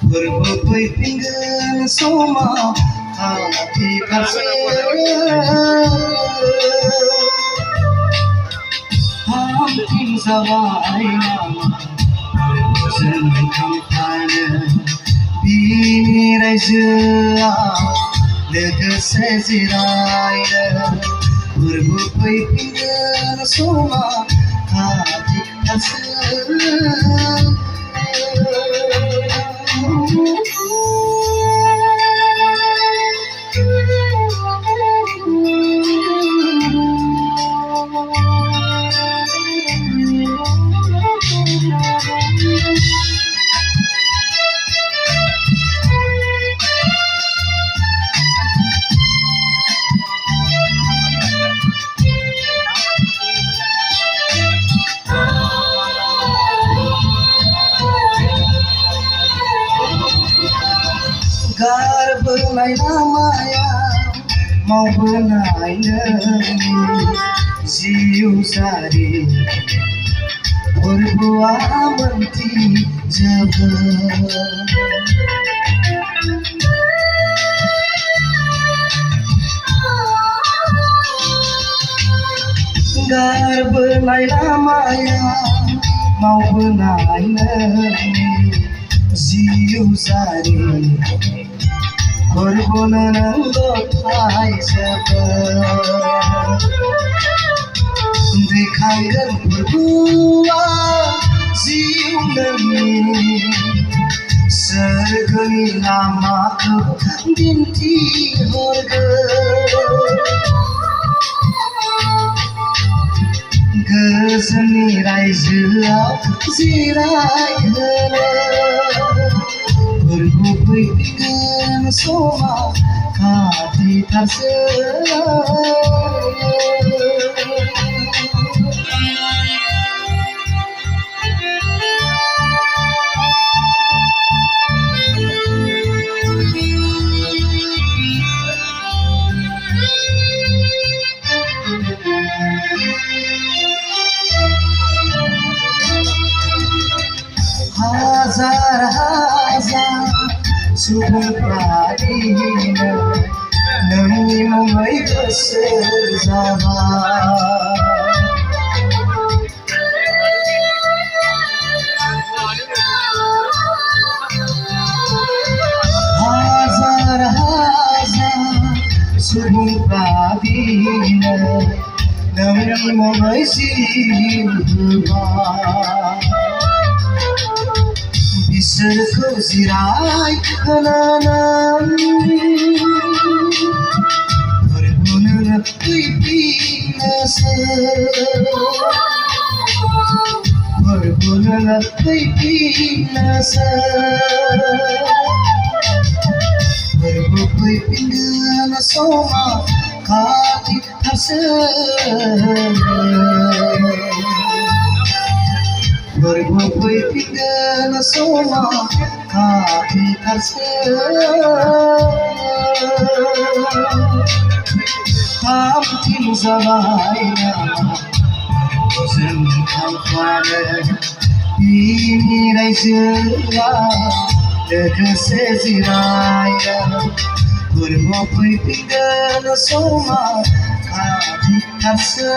फोरबो फैफिनगोन समाव खाथि फारसे हामफिनजाबाय नामा जों थांफानो बिनि रायजोआव लोगोसे जिरायनो फोरबो फैफिनगोन समाव खाथि फारसे गारबोनाय लामायाव मावबोनाय नोंनि जिउ जारि फोरबोआ मोनफिनजोबगोन गारबोनाय लामायाव मावबोनाय नोंनि जिउ जारि फोरबोनो नोंल'थायजोबगोन देखायगोन फोरबोआ जिउ नोंनि सोरगोनि लामाखौ दिन्थिहरगोन गोजोननि रायजोआव जिरायहोनो फोरबो फैफिनगोन समाव खाथि फारसे हाजार हाजार सुबुंफ्रा दिनै नोंनि मुङै गोसो जाबाय हाजार हाजार सुबुंफ्रा दिनै नोंनि मुङै जिउ होबाय बिसोरखौ जिरायहोनानै फोरबोनो फैफिननोसै फोरबोनो फैफिननोसै फोरबो फैफिनगोन समाव खाथि फारसे फोरबो फैफिनगोन समाव खाथि फारसे हामफिनजाबाय नामा जों थांफानो बिनि रायजोआव लोगोसे जिरायनो फोरबो फैफिनगोन समाव खाथि फारसे